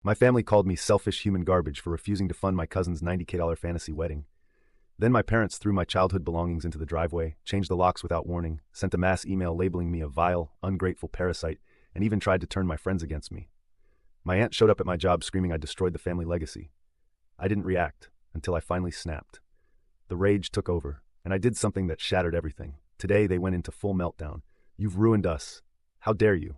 My family called me selfish human garbage for refusing to fund my cousin's $90K fantasy wedding. Then my parents threw my childhood belongings into the driveway, changed the locks without warning, sent a mass email labeling me a vile, ungrateful parasite, and even tried to turn my friends against me. My aunt showed up at my job screaming I destroyed the family legacy. I didn't react until I finally snapped. The rage took over, and I did something that shattered everything. Today they went into full meltdown. You've ruined us. How dare you?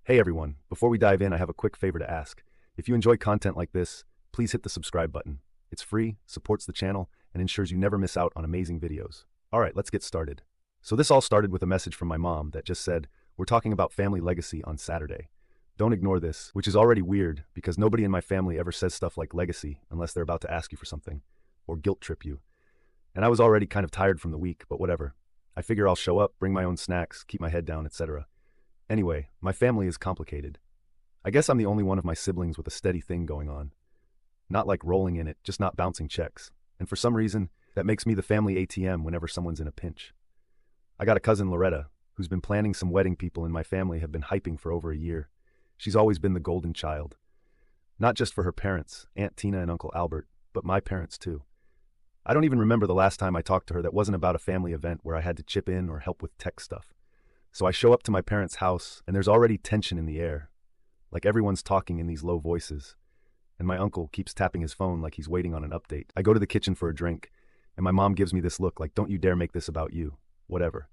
Hey everyone, before we dive in, I have a quick favor to ask. If you enjoy content like this, please hit the subscribe button. It's free, supports the channel, and ensures you never miss out on amazing videos. Alright, let's get started. So this all started with a message from my mom that just said, "We're talking about family legacy on Saturday. Don't ignore this," which is already weird because nobody in my family ever says stuff like legacy unless they're about to ask you for something, or guilt trip you. And I was already kind of tired from the week, but whatever. I figure I'll show up, bring my own snacks, keep my head down, etc. Anyway, my family is complicated. I guess I'm the only one of my siblings with a steady thing going on. Not like rolling in it, just not bouncing checks. And for some reason, that makes me the family ATM whenever someone's in a pinch. I got a cousin, Loretta, who's been planning some wedding people in my family have been hyping for over a year. She's always been the golden child. Not just for her parents, Aunt Tina and Uncle Albert, but my parents too. I don't even remember the last time I talked to her that wasn't about a family event where I had to chip in or help with tech stuff. So I show up to my parents' house, and there's already tension in the air. Like everyone's talking in these low voices. And my uncle keeps tapping his phone like he's waiting on an update. I go to the kitchen for a drink, and my mom gives me this look like, "Don't you dare make this about you." Whatever.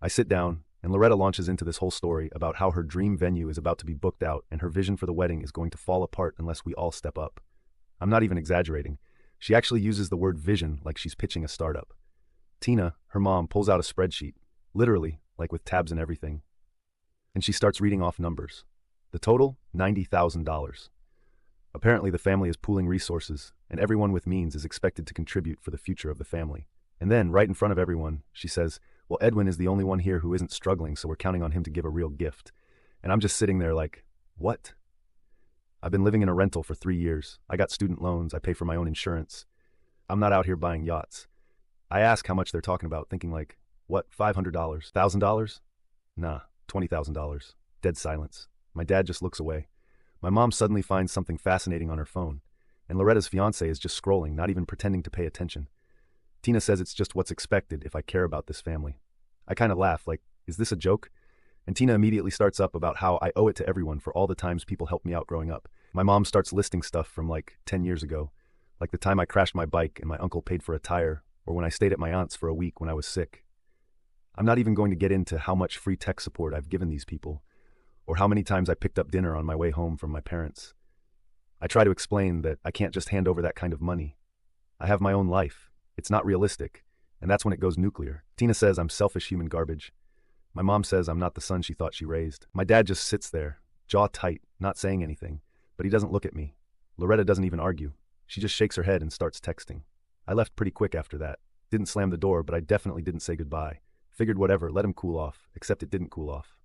I sit down, and Loretta launches into this whole story about how her dream venue is about to be booked out and her vision for the wedding is going to fall apart unless we all step up. I'm not even exaggerating. She actually uses the word vision like she's pitching a startup. Tina, her mom, pulls out a spreadsheet, literally, like with tabs and everything. And she starts reading off numbers. The total, $90,000. Apparently the family is pooling resources, and everyone with means is expected to contribute for the future of the family. And then, right in front of everyone, she says, "Well, Edwin is the only one here who isn't struggling, so we're counting on him to give a real gift." And I'm just sitting there like, what? I've been living in a rental for 3 years. I got student loans. I pay for my own insurance. I'm not out here buying yachts. I ask how much they're talking about, thinking like, what, $500? $1,000? Nah, $20,000. Dead silence. My dad just looks away. My mom suddenly finds something fascinating on her phone, and Loretta's fiancé is just scrolling, not even pretending to pay attention. Tina says it's just what's expected if I care about this family. I kind of laugh, like, is this a joke? And Tina immediately starts up about how I owe it to everyone for all the times people helped me out growing up. My mom starts listing stuff from like 10 years ago, like the time I crashed my bike and my uncle paid for a tire, or when I stayed at my aunt's for a week when I was sick. I'm not even going to get into how much free tech support I've given these people, or how many times I picked up dinner on my way home from my parents. I try to explain that I can't just hand over that kind of money. I have my own life. It's not realistic, and that's when it goes nuclear. Tina says I'm selfish human garbage. My mom says I'm not the son she thought she raised. My dad just sits there, jaw tight, not saying anything, but he doesn't look at me. Loretta doesn't even argue. She just shakes her head and starts texting. I left pretty quick after that. Didn't slam the door, but I definitely didn't say goodbye. Figured whatever, let him cool off, except it didn't cool off.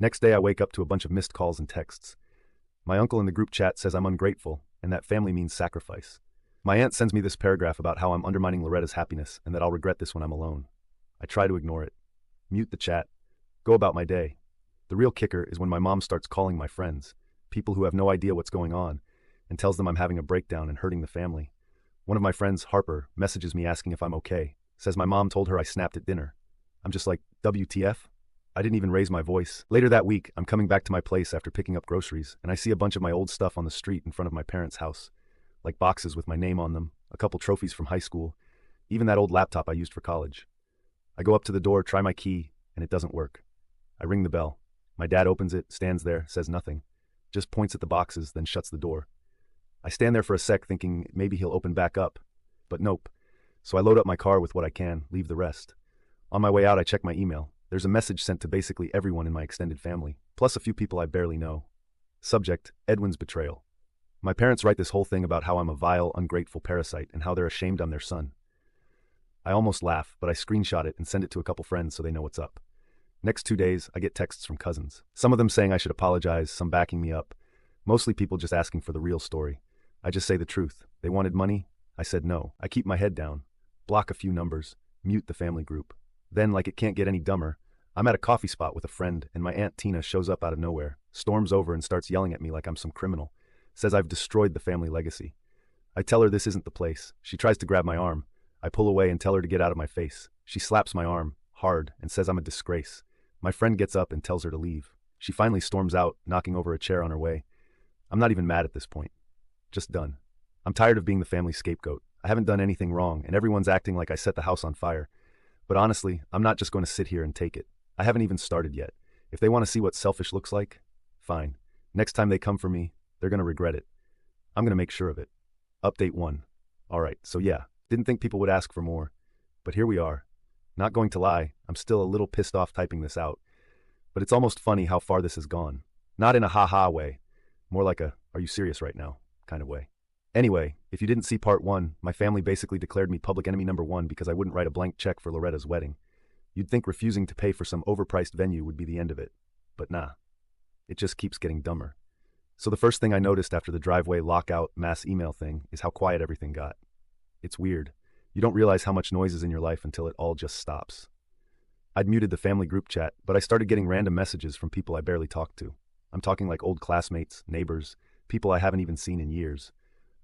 Next day I wake up to a bunch of missed calls and texts. My uncle in the group chat says I'm ungrateful, and that family means sacrifice. My aunt sends me this paragraph about how I'm undermining Loretta's happiness and that I'll regret this when I'm alone. I try to ignore it. Mute the chat. Go about my day. The real kicker is when my mom starts calling my friends, people who have no idea what's going on, and tells them I'm having a breakdown and hurting the family. One of my friends, Harper, messages me asking if I'm okay, says my mom told her I snapped at dinner. I'm just like, WTF? I didn't even raise my voice. Later that week, I'm coming back to my place after picking up groceries, and I see a bunch of my old stuff on the street in front of my parents' house, like boxes with my name on them, a couple trophies from high school, even that old laptop I used for college. I go up to the door, try my key, and it doesn't work. I ring the bell. My dad opens it, stands there, says nothing, just points at the boxes, then shuts the door. I stand there for a sec thinking maybe he'll open back up, but nope. So I load up my car with what I can, leave the rest. On my way out, I check my email. There's a message sent to basically everyone in my extended family, plus a few people I barely know. Subject, Edwin's betrayal. My parents write this whole thing about how I'm a vile, ungrateful parasite and how they're ashamed I'm their son. I almost laugh, but I screenshot it and send it to a couple friends so they know what's up. Next 2 days, I get texts from cousins. Some of them saying I should apologize, some backing me up. Mostly people just asking for the real story. I just say the truth. They wanted money? I said no. I keep my head down, block a few numbers, mute the family group. Then, like it can't get any dumber, I'm at a coffee spot with a friend and my Aunt Tina shows up out of nowhere, storms over and starts yelling at me like I'm some criminal. says I've destroyed the family legacy. I tell her this isn't the place. She tries to grab my arm. I pull away and tell her to get out of my face. She slaps my arm, hard, and says I'm a disgrace. My friend gets up and tells her to leave. She finally storms out, knocking over a chair on her way. I'm not even mad at this point. Just done. I'm tired of being the family scapegoat. I haven't done anything wrong, and everyone's acting like I set the house on fire. But honestly, I'm not just going to sit here and take it. I haven't even started yet. If they want to see what selfish looks like, fine. Next time they come for me, they're going to regret it. I'm going to make sure of it. Update 1. Alright, so yeah, didn't think people would ask for more. But here we are. Not going to lie, I'm still a little pissed off typing this out. But it's almost funny how far this has gone. Not in a ha-ha way. More like a, are you serious right now, kind of way. Anyway, if you didn't see part 1, my family basically declared me public enemy number 1 because I wouldn't write a blank check for Loretta's wedding. You'd think refusing to pay for some overpriced venue would be the end of it. But nah. It just keeps getting dumber. So the first thing I noticed after the driveway lockout mass email thing is how quiet everything got. It's weird. You don't realize how much noise is in your life until it all just stops. I'd muted the family group chat, but I started getting random messages from people I barely talked to. I'm talking like old classmates, neighbors, people I haven't even seen in years.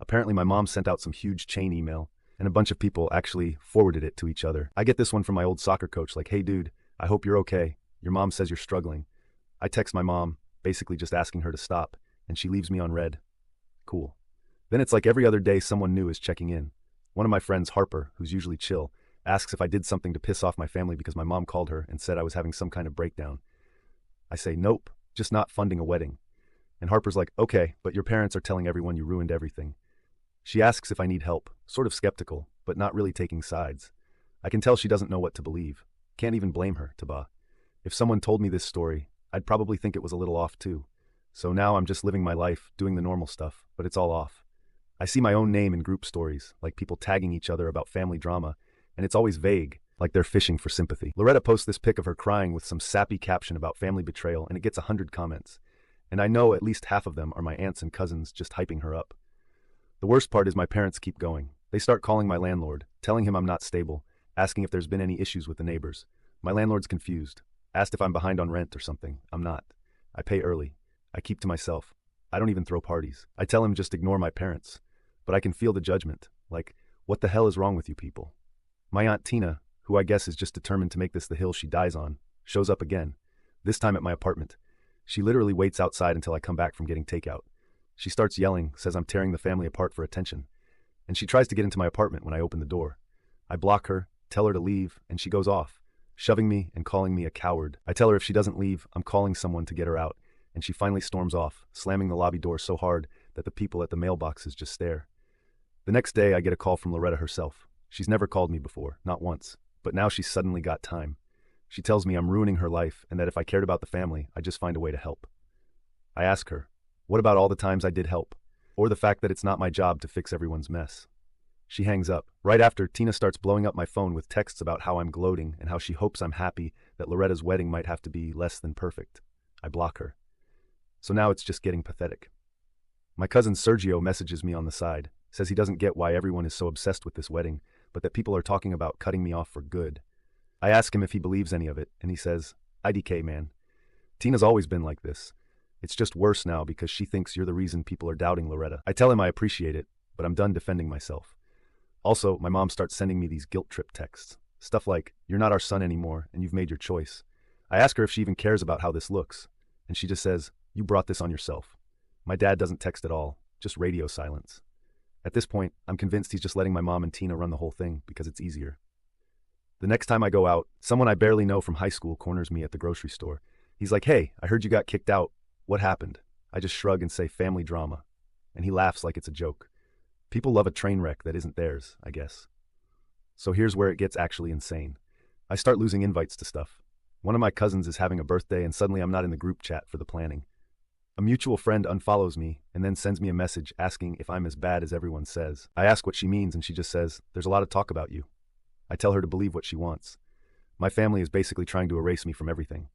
Apparently my mom sent out some huge chain email, and a bunch of people actually forwarded it to each other. I get this one from my old soccer coach like, hey dude, I hope you're okay. Your mom says you're struggling. I text my mom, basically just asking her to stop, and she leaves me on read. Cool. Then it's like every other day someone new is checking in. One of my friends, Harper, who's usually chill, asks if I did something to piss off my family because my mom called her and said I was having some kind of breakdown. I say, nope, just not funding a wedding. And Harper's like, okay, but your parents are telling everyone you ruined everything. She asks if I need help, sort of skeptical, but not really taking sides. I can tell she doesn't know what to believe. Can't even blame her, Taba. If someone told me this story, I'd probably think it was a little off too. So now I'm just living my life, doing the normal stuff, but it's all off. I see my own name in group stories, like people tagging each other about family drama, and it's always vague, like they're fishing for sympathy. Loretta posts this pic of her crying with some sappy caption about family betrayal, and it gets 100 comments. And I know at least half of them are my aunts and cousins just hyping her up. The worst part is my parents keep going. They start calling my landlord, telling him I'm not stable, asking if there's been any issues with the neighbors. My landlord's confused, asked if I'm behind on rent or something. I'm not. I pay early. I keep to myself. I don't even throw parties. I tell him just ignore my parents. But I can feel the judgment, like, what the hell is wrong with you people? My Aunt Tina, who I guess is just determined to make this the hill she dies on, shows up again, this time at my apartment. She literally waits outside until I come back from getting takeout. She starts yelling, says I'm tearing the family apart for attention. And she tries to get into my apartment when I open the door. I block her, tell her to leave, and she goes off, shoving me and calling me a coward. I tell her if she doesn't leave, I'm calling someone to get her out, and she finally storms off, slamming the lobby door so hard that the people at the mailboxes just stare. The next day, I get a call from Loretta herself. She's never called me before, not once, but now she's suddenly got time. She tells me I'm ruining her life and that if I cared about the family, I'd just find a way to help. I ask her, what about all the times I did help? Or the fact that it's not my job to fix everyone's mess? She hangs up. Right after, Tina starts blowing up my phone with texts about how I'm gloating and how she hopes I'm happy that Loretta's wedding might have to be less than perfect. I block her. So now it's just getting pathetic. My cousin Sergio messages me on the side, says he doesn't get why everyone is so obsessed with this wedding, but that people are talking about cutting me off for good. I ask him if he believes any of it, and he says, IDK man. Tina's always been like this. It's just worse now because she thinks you're the reason people are doubting Loretta. I tell him I appreciate it, but I'm done defending myself. Also, my mom starts sending me these guilt trip texts. Stuff like, you're not our son anymore, and you've made your choice. I ask her if she even cares about how this looks, and she just says, you brought this on yourself. My dad doesn't text at all, just radio silence. At this point, I'm convinced he's just letting my mom and Tina run the whole thing because it's easier. The next time I go out, someone I barely know from high school corners me at the grocery store. He's like, hey, I heard you got kicked out. What happened? I just shrug and say family drama. And he laughs like it's a joke. People love a train wreck that isn't theirs, I guess. So here's where it gets actually insane. I start losing invites to stuff. One of my cousins is having a birthday and suddenly I'm not in the group chat for the planning. A mutual friend unfollows me and then sends me a message asking if I'm as bad as everyone says. I ask what she means and she just says, there's a lot of talk about you. I tell her to believe what she wants. My family is basically trying to erase me from everything.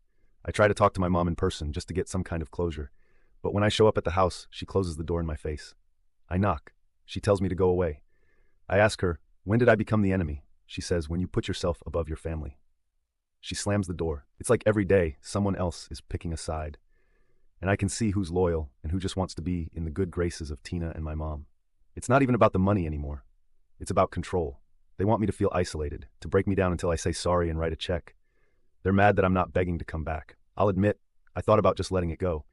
I try to talk to my mom in person just to get some kind of closure. But when I show up at the house, she closes the door in my face. I knock. She tells me to go away. I ask her, when did I become the enemy? She says, when you put yourself above your family. She slams the door. It's like every day, someone else is picking a side. and I can see who's loyal and who just wants to be in the good graces of Tina and my mom. It's not even about the money anymore. It's about control. They want me to feel isolated, to break me down until I say sorry and write a check. They're mad that I'm not begging to come back. I'll admit, I thought about just letting it go.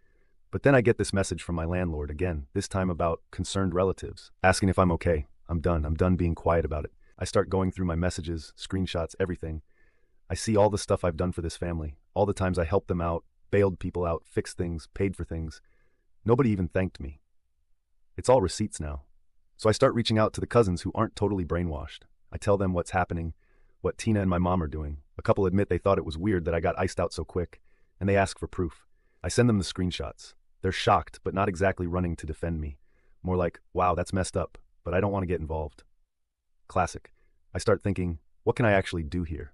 But then I get this message from my landlord again, this time about concerned relatives, asking if I'm okay. I'm done being quiet about it. I start going through my messages, screenshots, everything. I see all the stuff I've done for this family, all the times I helped them out, bailed people out, fixed things, paid for things. Nobody even thanked me. It's all receipts now. So I start reaching out to the cousins who aren't totally brainwashed. I tell them what's happening, what Tina and my mom are doing. A couple admit they thought it was weird that I got iced out so quick, and they ask for proof. I send them the screenshots. They're shocked, but not exactly running to defend me. More like, wow, that's messed up, but I don't want to get involved. Classic. I start thinking, what can I actually do here?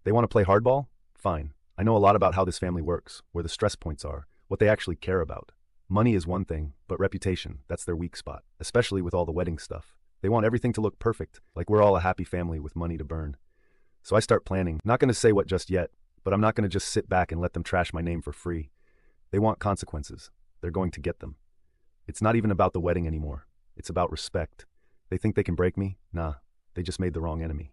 They want to play hardball? Fine. I know a lot about how this family works, where the stress points are, what they actually care about. Money is one thing, but reputation, that's their weak spot, especially with all the wedding stuff. They want everything to look perfect, like we're all a happy family with money to burn. So I start planning, not going to say what just yet, but I'm not going to just sit back and let them trash my name for free. They want consequences. They're going to get them. It's not even about the wedding anymore. It's about respect. They think they can break me? Nah, they just made the wrong enemy.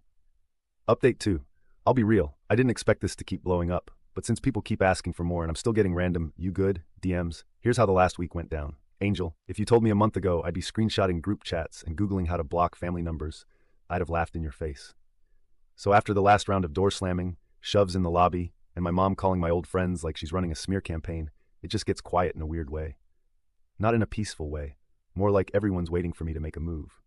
Update 2. I'll be real, I didn't expect this to keep blowing up, but since people keep asking for more and I'm still getting random, you good, DMs, here's how the last week went down. Angel, if you told me a month ago I'd be screenshotting group chats and Googling how to block family numbers, I'd have laughed in your face. So after the last round of door slamming, shoves in the lobby, and my mom calling my old friends like she's running a smear campaign, it just gets quiet in a weird way. Not in a peaceful way, more like everyone's waiting for me to make a move.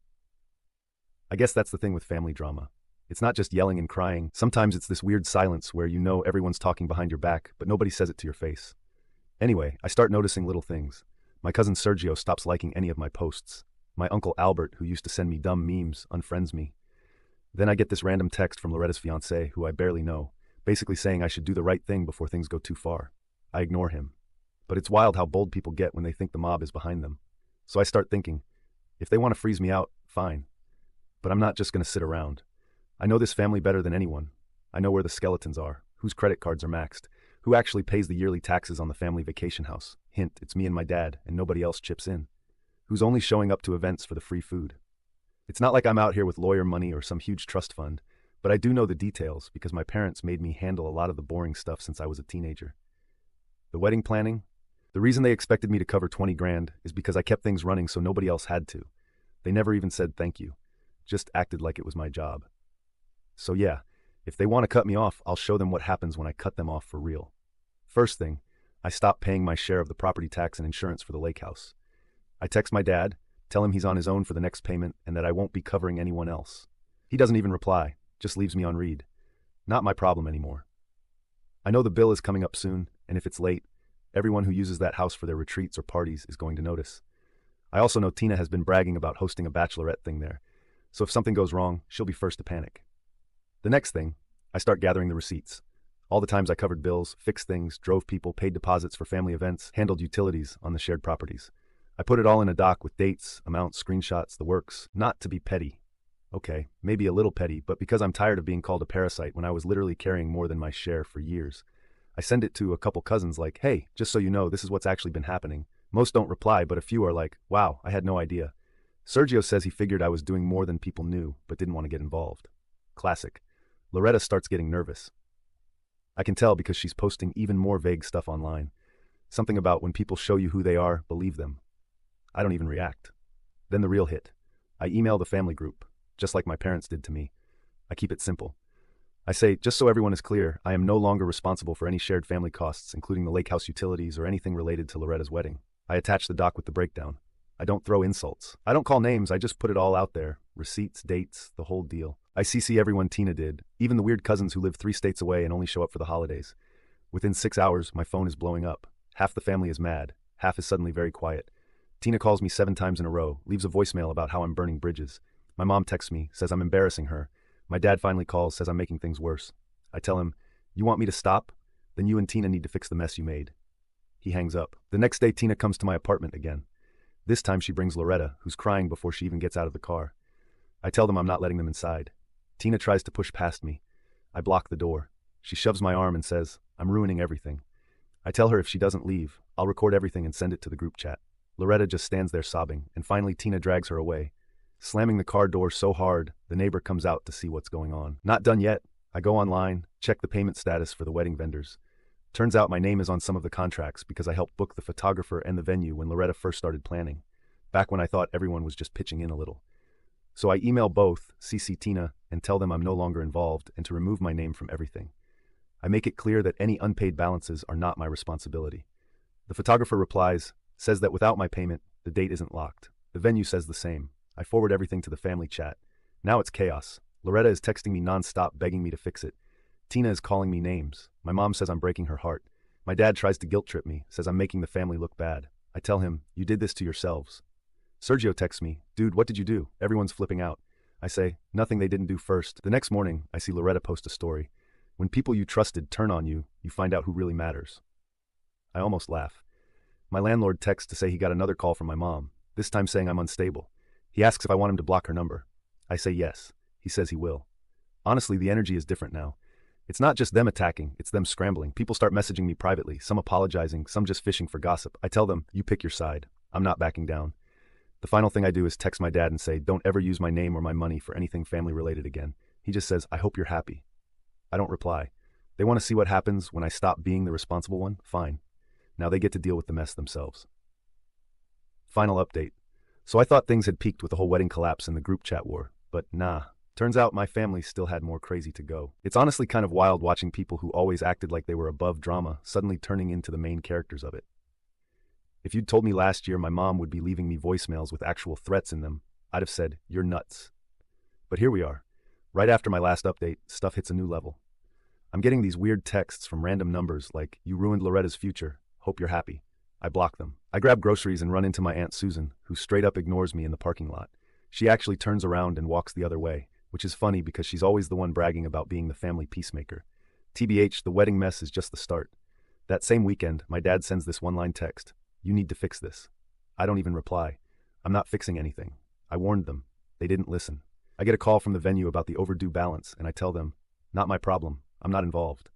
I guess that's the thing with family drama. It's not just yelling and crying. Sometimes it's this weird silence where you know everyone's talking behind your back, but nobody says it to your face. Anyway, I start noticing little things. My cousin Sergio stops liking any of my posts. My uncle Albert, who used to send me dumb memes, unfriends me. Then I get this random text from Loretta's fiancé, who I barely know, basically saying I should do the right thing before things go too far. I ignore him. But it's wild how bold people get when they think the mob is behind them. So I start thinking, if they want to freeze me out, fine. But I'm not just going to sit around. I know this family better than anyone. I know where the skeletons are, whose credit cards are maxed, who actually pays the yearly taxes on the family vacation house. Hint, it's me and my dad, and nobody else chips in. Who's only showing up to events for the free food. It's not like I'm out here with lawyer money or some huge trust fund, but I do know the details because my parents made me handle a lot of the boring stuff since I was a teenager. The wedding planning? The reason they expected me to cover 20 grand is because I kept things running so nobody else had to. They never even said thank you, just acted like it was my job. So yeah, if they want to cut me off, I'll show them what happens when I cut them off for real. First thing, I stop paying my share of the property tax and insurance for the lake house. I text my dad, tell him he's on his own for the next payment and that I won't be covering anyone else. He doesn't even reply, just leaves me on read. Not my problem anymore. I know the bill is coming up soon, and if it's late, everyone who uses that house for their retreats or parties is going to notice. I also know Tina has been bragging about hosting a bachelorette thing there, so if something goes wrong, she'll be first to panic. The next thing, I start gathering the receipts. All the times I covered bills, fixed things, drove people, paid deposits for family events, handled utilities on the shared properties. I put it all in a doc with dates, amounts, screenshots, the works, not to be petty. Okay, maybe a little petty, but because I'm tired of being called a parasite when I was literally carrying more than my share for years. I send it to a couple cousins like, hey, just so you know, this is what's actually been happening. Most don't reply, but a few are like, wow, I had no idea. Sergio says he figured I was doing more than people knew, but didn't want to get involved. Classic. Loretta starts getting nervous. I can tell because she's posting even more vague stuff online. Something about when people show you who they are, believe them. I don't even react. Then the real hit. I email the family group, just like my parents did to me. I keep it simple. I say, just so everyone is clear, I am no longer responsible for any shared family costs, including the lake house utilities or anything related to Loretta's wedding. I attach the doc with the breakdown. I don't throw insults. I don't call names, I just put it all out there. Receipts, dates, the whole deal. I CC everyone Tina did, even the weird cousins who live 3 states away and only show up for the holidays. Within 6 hours, my phone is blowing up. Half the family is mad. Half is suddenly very quiet. Tina calls me 7 times in a row, leaves a voicemail about how I'm burning bridges. My mom texts me, says I'm embarrassing her. My dad finally calls, says I'm making things worse. I tell him, you want me to stop? Then you and Tina need to fix the mess you made. He hangs up. The next day, Tina comes to my apartment again. This time she brings Loretta, who's crying before she even gets out of the car. I tell them I'm not letting them inside. Tina tries to push past me. I block the door. She shoves my arm and says, I'm ruining everything. I tell her if she doesn't leave, I'll record everything and send it to the group chat. Loretta just stands there sobbing, and finally Tina drags her away, slamming the car door so hard, the neighbor comes out to see what's going on. Not done yet. I go online, check the payment status for the wedding vendors. Turns out my name is on some of the contracts because I helped book the photographer and the venue when Loretta first started planning, back when I thought everyone was just pitching in a little. So I email both, CC Tina, and tell them I'm no longer involved and to remove my name from everything. I make it clear that any unpaid balances are not my responsibility. The photographer replies, says that without my payment, the date isn't locked. The venue says the same. I forward everything to the family chat. Now it's chaos. Loretta is texting me nonstop begging me to fix it. Tina is calling me names. My mom says I'm breaking her heart. My dad tries to guilt trip me, says I'm making the family look bad. I tell him, you did this to yourselves. Sergio texts me, dude, what did you do? Everyone's flipping out. I say, nothing they didn't do first. The next morning, I see Loretta post a story. When people you trusted turn on you, you find out who really matters. I almost laugh. My landlord texts to say he got another call from my mom, this time saying I'm unstable. He asks if I want him to block her number. I say yes. He says he will. Honestly, the energy is different now. It's not just them attacking, it's them scrambling. People start messaging me privately, some apologizing, some just fishing for gossip. I tell them, you pick your side. I'm not backing down. The final thing I do is text my dad and say, don't ever use my name or my money for anything family related again. He just says, I hope you're happy. I don't reply. They want to see what happens when I stop being the responsible one? Fine. Now they get to deal with the mess themselves. Final update. So I thought things had peaked with the whole wedding collapse and the group chat war, but nah. Turns out my family still had more crazy to go. It's honestly kind of wild watching people who always acted like they were above drama suddenly turning into the main characters of it. If you'd told me last year my mom would be leaving me voicemails with actual threats in them, I'd have said, you're nuts. But here we are. Right after my last update, stuff hits a new level. I'm getting these weird texts from random numbers like, you ruined Loretta's future, hope you're happy. I block them. I grab groceries and run into my Aunt Susan, who straight up ignores me in the parking lot. She actually turns around and walks the other way, which is funny because she's always the one bragging about being the family peacemaker. TBH, the wedding mess is just the start. That same weekend, my dad sends this one-line text, you need to fix this. I don't even reply. I'm not fixing anything. I warned them. They didn't listen. I get a call from the venue about the overdue balance, and I tell them, not my problem. I'm not involved.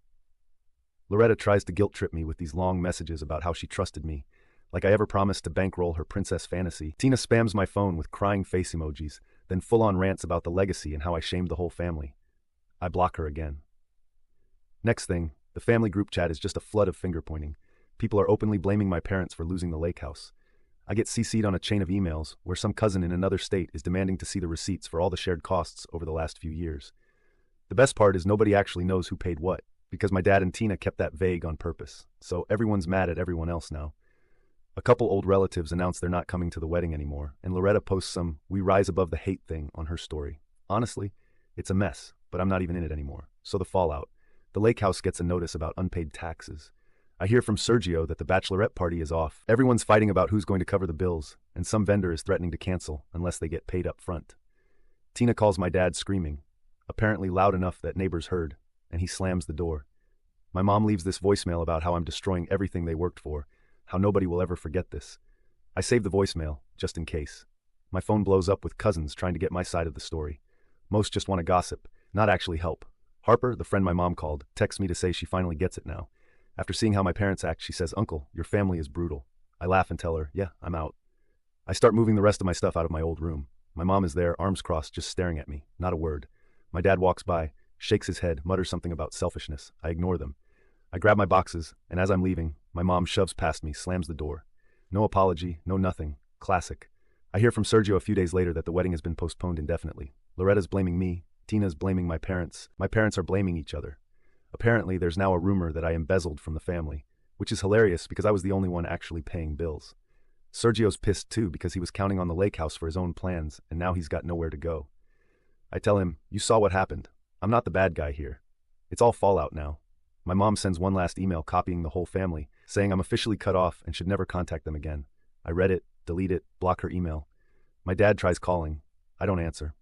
Loretta tries to guilt trip me with these long messages about how she trusted me, like I ever promised to bankroll her princess fantasy. Tina spams my phone with crying face emojis, then full-on rants about the legacy and how I shamed the whole family. I block her again. Next thing, the family group chat is just a flood of finger-pointing. People are openly blaming my parents for losing the lake house. I get CC'd on a chain of emails where some cousin in another state is demanding to see the receipts for all the shared costs over the last few years. The best part is nobody actually knows who paid what, because my dad and Tina kept that vague on purpose, so everyone's mad at everyone else now. A couple old relatives announce they're not coming to the wedding anymore, and Loretta posts some "we rise above the hate" thing on her story. Honestly, it's a mess, but I'm not even in it anymore. So the fallout. The lake house gets a notice about unpaid taxes. I hear from Sergio that the bachelorette party is off. Everyone's fighting about who's going to cover the bills, and some vendor is threatening to cancel unless they get paid up front. Tina calls my dad screaming, apparently loud enough that neighbors heard, and he slams the door. My mom leaves this voicemail about how I'm destroying everything they worked for, how nobody will ever forget this. I save the voicemail, just in case. My phone blows up with cousins trying to get my side of the story. Most just want to gossip, not actually help. Harper, the friend my mom called, texts me to say she finally gets it now. After seeing how my parents act, she says, "Uncle, your family is brutal." I laugh and tell her, yeah, I'm out. I start moving the rest of my stuff out of my old room. My mom is there, arms crossed, just staring at me, not a word. My dad walks by, shakes his head, mutters something about selfishness. I ignore them. I grab my boxes, and as I'm leaving, my mom shoves past me, slams the door. No apology, no nothing. Classic. I hear from Sergio a few days later that the wedding has been postponed indefinitely. Loretta's blaming me. Tina's blaming my parents. My parents are blaming each other. Apparently, there's now a rumor that I embezzled from the family, which is hilarious because I was the only one actually paying bills. Sergio's pissed too because he was counting on the lake house for his own plans, and now he's got nowhere to go. I tell him, you saw what happened. I'm not the bad guy here. It's all fallout now. My mom sends one last email copying the whole family, saying I'm officially cut off and should never contact them again. I read it, delete it, block her email. My dad tries calling. I don't answer.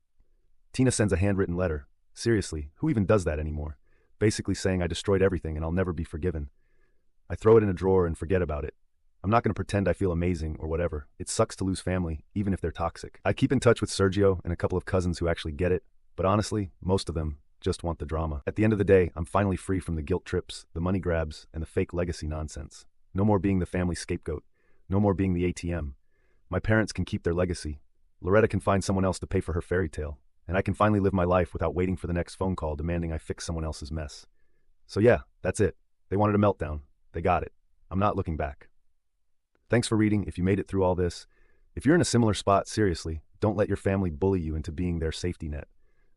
Tina sends a handwritten letter. Seriously, who even does that anymore? Basically saying I destroyed everything and I'll never be forgiven. I throw it in a drawer and forget about it. I'm not going to pretend I feel amazing or whatever. It sucks to lose family, even if they're toxic. I keep in touch with Sergio and a couple of cousins who actually get it, but honestly, most of them just want the drama. At the end of the day, I'm finally free from the guilt trips, the money grabs, and the fake legacy nonsense. No more being the family scapegoat. No more being the ATM. My parents can keep their legacy. Loretta can find someone else to pay for her fairy tale. And I can finally live my life without waiting for the next phone call demanding I fix someone else's mess. So yeah, that's it. They wanted a meltdown. They got it. I'm not looking back. Thanks for reading if you made it through all this. If you're in a similar spot, seriously, don't let your family bully you into being their safety net.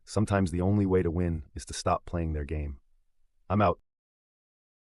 Sometimes the only way to win is to stop playing their game. I'm out.